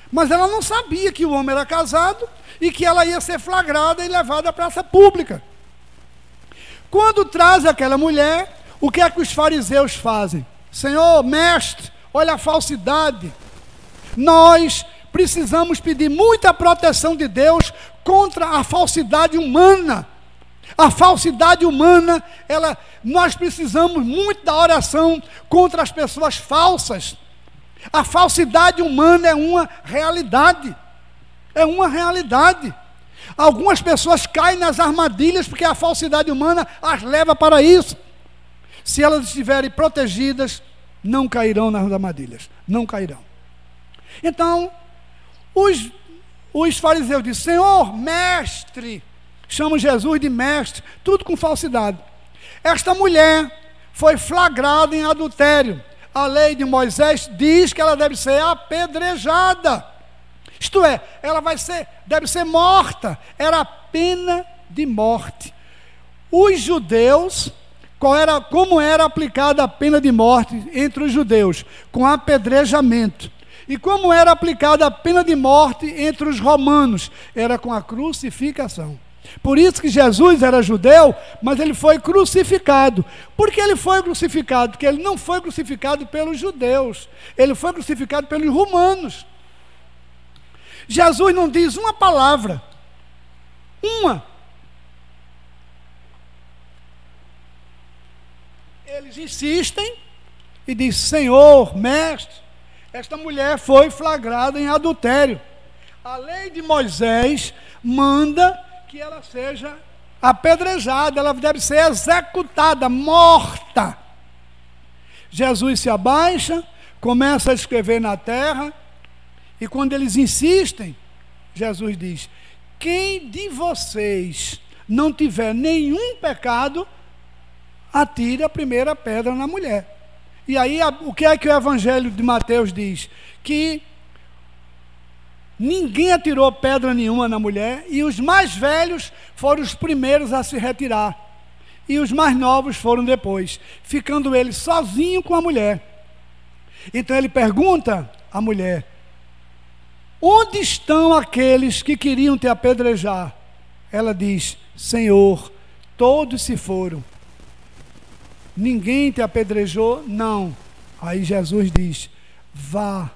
Mas ela não sabia que o homem era casado e que ela ia ser flagrada e levada à praça pública. Quando traz aquela mulher, o que é que os fariseus fazem? Senhor, mestre, olha a falsidade. Nós precisamos pedir muita proteção de Deus contra a falsidade humana. A falsidade humana, nós precisamos muito da oração contra as pessoas falsas. A falsidade humana é uma realidade. É uma realidade. Algumas pessoas caem nas armadilhas porque a falsidade humana as leva para isso. Se elas estiverem protegidas, não cairão nas armadilhas. Não cairão. Então, os fariseus dizem, Senhor, mestre, chamam Jesus de mestre, tudo com falsidade. Esta mulher foi flagrada em adultério. A lei de Moisés diz que ela deve ser apedrejada. Isto é, ela deve ser morta. Era a pena de morte. Os judeus, como era aplicada a pena de morte entre os judeus? Com apedrejamento. E como era aplicada a pena de morte entre os romanos? Era com a crucificação. Por isso que Jesus era judeu, mas ele foi crucificado. Por que ele foi crucificado? Porque ele não foi crucificado pelos judeus, ele foi crucificado pelos romanos. Jesus não diz uma palavra, uma. Eles insistem e diz, Senhor, mestre, esta mulher foi flagrada em adultério. A lei de Moisés manda que ela seja apedrejada, ela deve ser executada, morta. Jesus se abaixa, começa a escrever na terra, e quando eles insistem, Jesus diz, quem de vocês não tiver nenhum pecado, atire a primeira pedra na mulher. E aí, o que é que o Evangelho de Mateus diz? Que ninguém atirou pedra nenhuma na mulher, e os mais velhos foram os primeiros a se retirar, e os mais novos foram depois, ficando ele sozinho com a mulher. Então ele pergunta à mulher, onde estão aqueles que queriam te apedrejar? Ela diz, Senhor, todos se foram. Ninguém te apedrejou? Não. Aí Jesus diz, vá.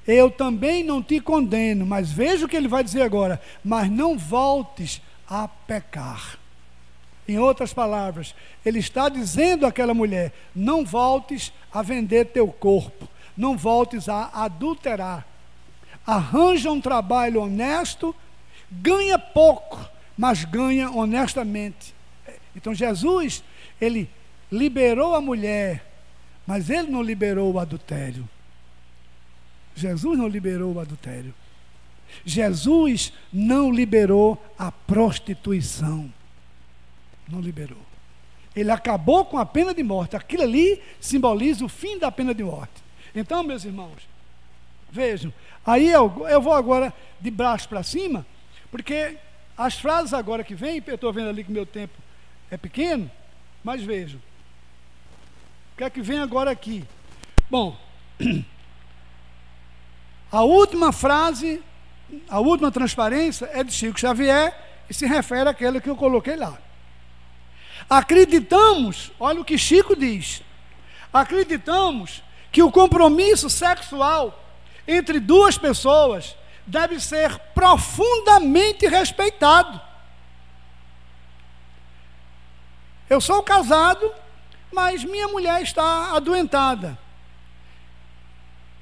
Eu também não te condeno, mas veja o que ele vai dizer agora, mas não voltes a pecar. Em outras palavras, ele está dizendo àquela mulher, não voltes a vender teu corpo, não voltes a adulterar. Arranja um trabalho honesto, ganha pouco, mas ganha honestamente. Então Jesus, ele liberou a mulher, mas ele não liberou o adultério. Jesus não liberou o adultério. Jesus não liberou a prostituição. Não liberou. Ele acabou com a pena de morte. Aquilo ali simboliza o fim da pena de morte. Então, meus irmãos, Vejam, aí eu vou agora de braço para cima, porque as frases agora que vêm, eu estou vendo ali que meu tempo é pequeno, mas vejam. O que é que vem agora aqui? Bom, a última frase, a última transparência é de Chico Xavier e se refere àquela que eu coloquei lá. Acreditamos, olha o que Chico diz, acreditamos que o compromisso sexual entre duas pessoas deve ser profundamente respeitado. Eu sou casado, mas minha mulher está adoentada.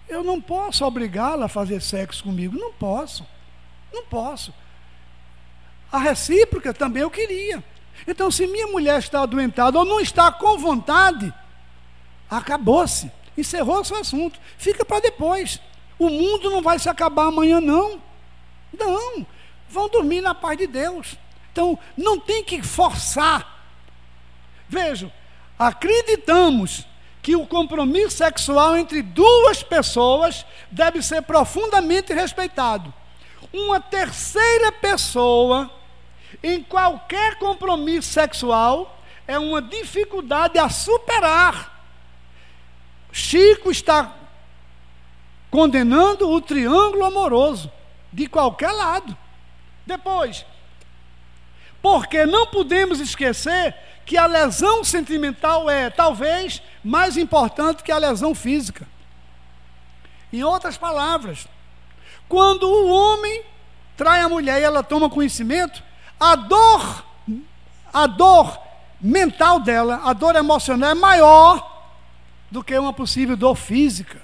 Eu não posso obrigá-la a fazer sexo comigo, não posso. A recíproca também eu queria. Então, se minha mulher está adoentada ou não está com vontade, acabou-se, encerrou-se o assunto, fica para depois. O mundo não vai se acabar amanhã, não. Não, vão dormir na paz de Deus. Então, não tem que forçar. Vejam, acreditamos que o compromisso sexual entre duas pessoas deve ser profundamente respeitado. Uma terceira pessoa em qualquer compromisso sexual é uma dificuldade a superar. Chico está condenando o triângulo amoroso de qualquer lado. Depois, porque não podemos esquecer que a lesão sentimental é talvez mais importante que a lesão física. Em outras palavras, quando o homem trai a mulher e ela toma conhecimento, a dor mental dela, a dor emocional é maior do que uma possível dor física.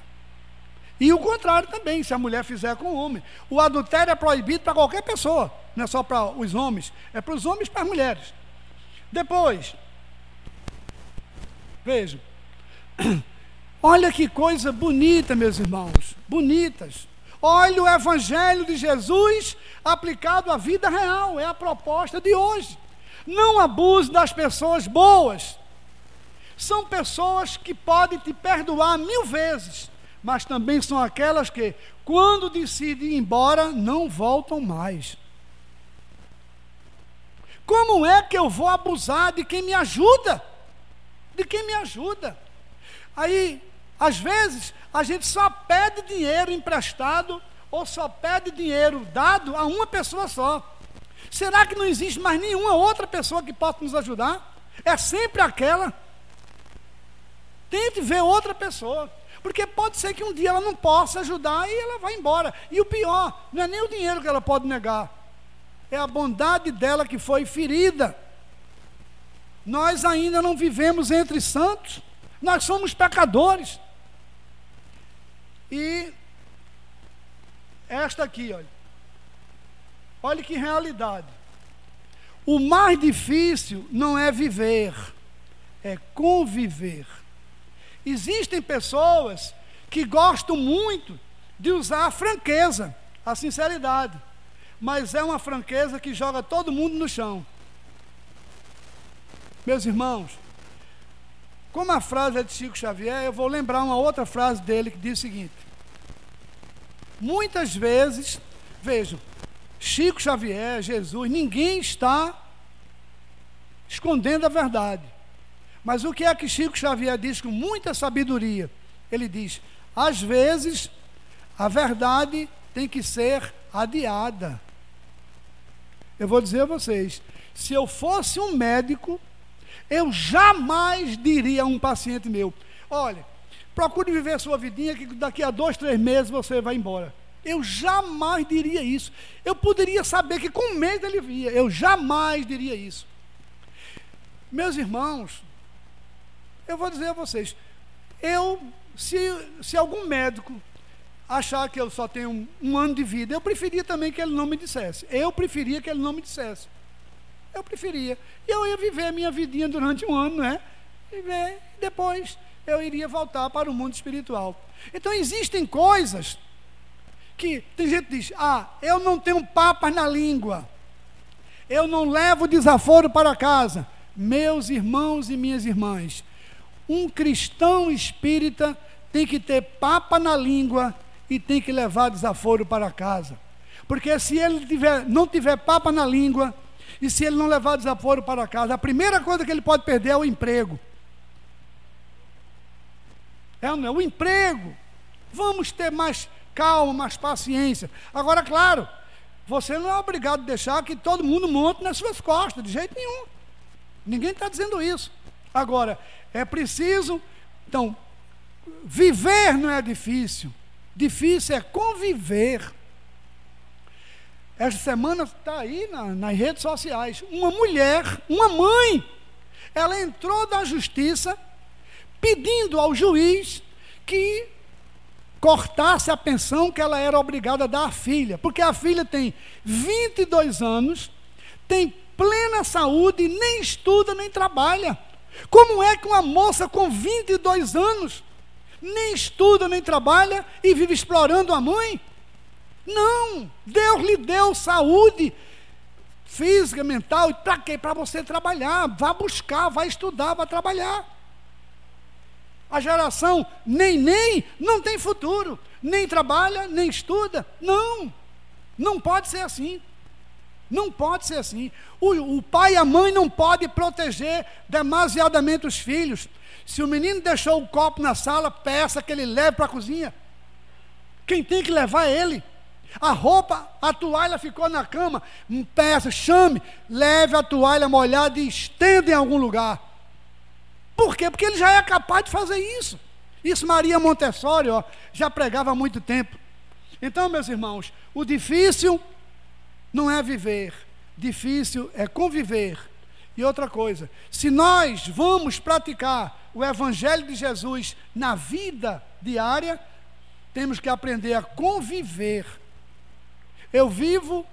E o contrário também, se a mulher fizer com o homem. O adultério é proibido para qualquer pessoa, não é só para os homens, é para os homens e para as mulheres. Depois, vejam, olha que coisa bonita, meus irmãos, bonitas. Olha o Evangelho de Jesus aplicado à vida real, é a proposta de hoje. Não abuse das pessoas boas. São pessoas que podem te perdoar 1000 vezes, mas também são aquelas que, quando decidem ir embora, não voltam mais. Como é que eu vou abusar de quem me ajuda? De quem me ajuda? Aí, às vezes, a gente só pede dinheiro emprestado ou só pede dinheiro dado a uma pessoa só. Será que não existe mais nenhuma outra pessoa que possa nos ajudar? É sempre aquela. Tente ver outra pessoa, porque pode ser que um dia ela não possa ajudar e ela vai embora. E o pior, não é nem o dinheiro que ela pode negar, é a bondade dela que foi ferida. Nós ainda não vivemos entre santos, nós somos pecadores. E esta aqui, olha que realidade. O mais difícil não é viver, é conviver. Existem pessoas que gostam muito de usar a franqueza, a sinceridade, mas é uma franqueza que joga todo mundo no chão. Meus irmãos, como a frase é de Chico Xavier, eu vou lembrar uma outra frase dele que diz o seguinte: muitas vezes, vejam, Chico Xavier, Jesus, ninguém está escondendo a verdade. Mas o que é que Chico Xavier diz com muita sabedoria? Ele diz: às vezes, a verdade tem que ser adiada. Eu vou dizer a vocês, se eu fosse um médico, eu jamais diria a um paciente meu: olha, procure viver a sua vidinha que daqui a 2, 3 meses você vai embora. Eu jamais diria isso. Eu poderia saber que com um mês ele via. Eu jamais diria isso. Meus irmãos, eu vou dizer a vocês, se algum médico achar que eu só tenho um ano de vida, eu preferia também que ele não me dissesse. Eu preferia que ele não me dissesse. Eu preferia. E eu ia viver a minha vidinha durante um ano, né? E depois eu iria voltar para o mundo espiritual. Então existem coisas que tem gente que diz: eu não tenho papas na língua, eu não levo desaforo para casa. Meus irmãos e minhas irmãs, um cristão espírita tem que ter papa na língua e tem que levar desaforo para casa. Porque se ele não tiver papa na língua, e se ele não levar desaforo para casa, a primeira coisa que ele pode perder é o emprego. O emprego. Vamos ter mais calma, mais paciência. Agora, claro, você não é obrigado a deixar que todo mundo monte nas suas costas, de jeito nenhum. Ninguém está dizendo isso. Agora, é preciso, então, viver não é difícil. Difícil é conviver. Esta semana está aí nas redes sociais. Uma mulher, uma mãe, ela entrou na justiça pedindo ao juiz que cortasse a pensão que ela era obrigada a dar à filha. Porque a filha tem 22 anos, tem plena saúde, nem estuda, nem trabalha. Como é que uma moça com 22 anos nem estuda, nem trabalha e vive explorando a mãe? Não, Deus lhe deu saúde física, mental, e para quê? Para você trabalhar, vá buscar, vá estudar, vá trabalhar. A geração nem não tem futuro, nem trabalha, nem estuda. Não pode ser assim. Não pode ser assim. O pai e a mãe não podem proteger demasiadamente os filhos. Se o menino deixou o copo na sala, peça que ele leve para a cozinha. Quem tem que levar é ele. A roupa, a toalha ficou na cama, peça, chame, leve a toalha molhada e estenda em algum lugar. Por quê? Porque ele já é capaz de fazer isso. Isso Maria Montessori já pregava há muito tempo. Então, meus irmãos, o difícil não é viver, difícil é conviver. E outra coisa, se nós vamos praticar o Evangelho de Jesus na vida diária, temos que aprender a conviver. Eu vivo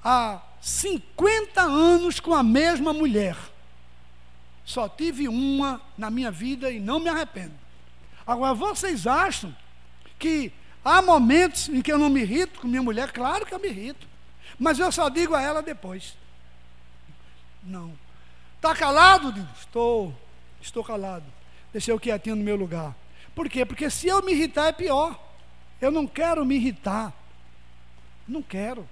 há 50 anos com a mesma mulher. Só tive uma na minha vida e não me arrependo. Agora, vocês acham que há momentos em que eu não me irrito com minha mulher? Claro que eu me irrito. Mas eu só digo a ela depois. Não. Está calado? Digo, estou calado. Deixei eu quietinho no meu lugar. Por quê? Porque se eu me irritar é pior. Eu não quero me irritar. Não quero.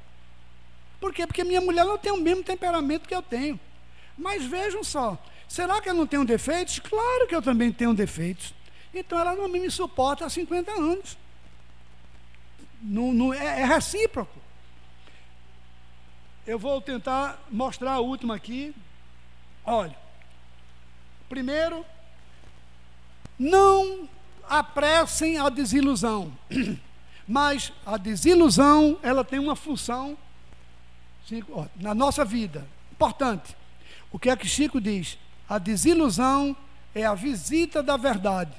Por quê? Porque minha mulher não tem o mesmo temperamento que eu tenho. Mas vejam só, será que eu não tenho defeitos? Claro que eu também tenho defeitos. Então ela não me suporta há 50 anos. É recíproco. Eu vou tentar mostrar a última aqui. Olha, primeiro, não apressem a desilusão. Mas a desilusão, ela tem uma função na nossa vida, importante. O que é que Chico diz? A desilusão é a visita da verdade.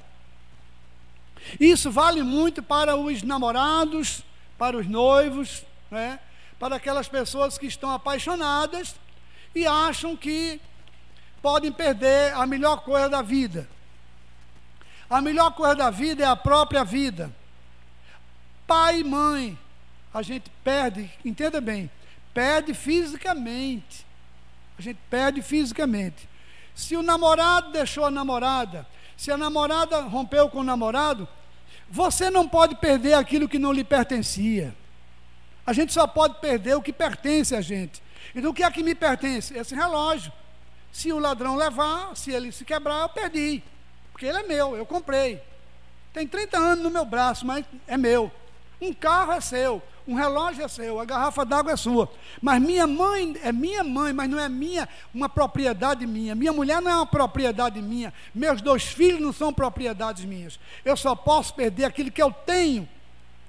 Isso vale muito para os namorados, para os noivos, né? Para aquelas pessoas que estão apaixonadas e acham que podem perder a melhor coisa da vida. A melhor coisa da vida é a própria vida. Pai e mãe, a gente perde, entenda bem, perde fisicamente. A gente perde fisicamente. Se o namorado deixou a namorada, se a namorada rompeu com o namorado, você não pode perder aquilo que não lhe pertencia. A gente só pode perder o que pertence a gente. Então o que é que me pertence? Esse relógio. Se o ladrão levar, se ele se quebrar, eu perdi. Porque ele é meu, eu comprei. Tem 30 anos no meu braço, mas é meu. Um carro é seu, um relógio é seu, a garrafa d'água é sua. Mas minha mãe é minha mãe, mas não é uma propriedade minha. Minha mulher não é uma propriedade minha. Meus 2 filhos não são propriedades minhas. Eu só posso perder aquilo que eu tenho.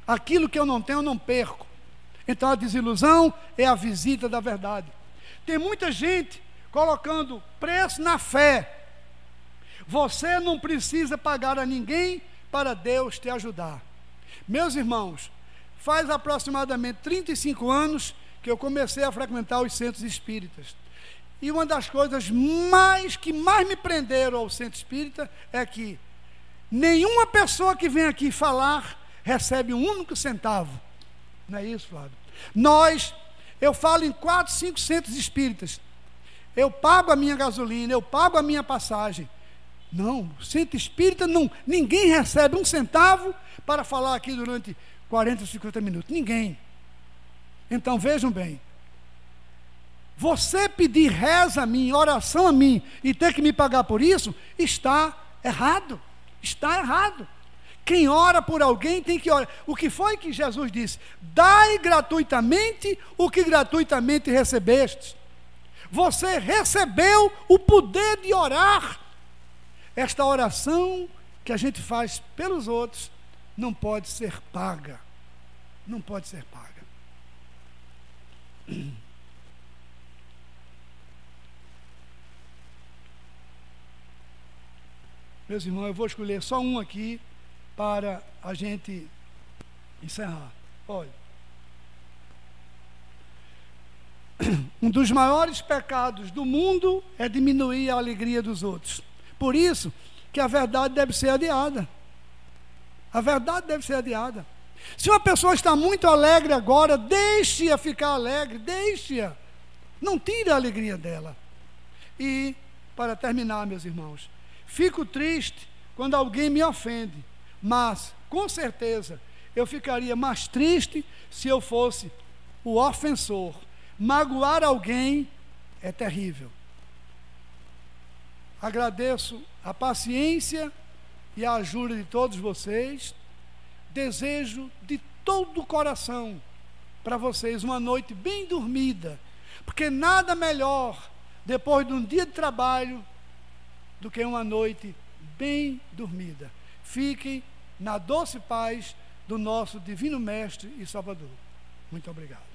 Aquilo que eu não tenho, eu não perco. Então a desilusão é a visita da verdade. Tem muita gente colocando preço na fé. Você não precisa pagar a ninguém para Deus te ajudar. Meus irmãos, faz aproximadamente 35 anos que eu comecei a frequentar os centros espíritas. E uma das coisas que mais me prenderam ao centro espírita é que nenhuma pessoa que vem aqui falar recebe um único centavo. Não é isso, Flávio? Eu falo em 4, 5 centros espíritas. Eu pago a minha gasolina, eu pago a minha passagem. Não, centro espírita, não, ninguém recebe um centavo para falar aqui durante 40, 50 minutos. Ninguém. Então vejam bem. Você pedir reza a mim, oração a mim, e ter que me pagar por isso, está errado. Está errado. Quem ora por alguém tem que orar. O que foi que Jesus disse? Dai gratuitamente o que gratuitamente recebestes. Você recebeu o poder de orar. Esta oração que a gente faz pelos outros não pode ser paga. Não pode ser paga. Meus irmãos, eu vou escolher só um aqui para a gente encerrar. Olha, um dos maiores pecados do mundo é diminuir a alegria dos outros. Por isso que a verdade deve ser adiada. A verdade deve ser adiada. Se uma pessoa está muito alegre agora, deixe-a ficar alegre, deixe-a. Não tire a alegria dela. E, para terminar, meus irmãos, fico triste quando alguém me ofende, mas, com certeza, eu ficaria mais triste se eu fosse o ofensor. Magoar alguém é terrível. Agradeço a paciência e a ajuda de todos vocês. Desejo de todo o coração para vocês uma noite bem dormida, porque nada melhor depois de um dia de trabalho do que uma noite bem dormida. Fiquem na doce paz do nosso Divino Mestre e Salvador. Muito obrigado.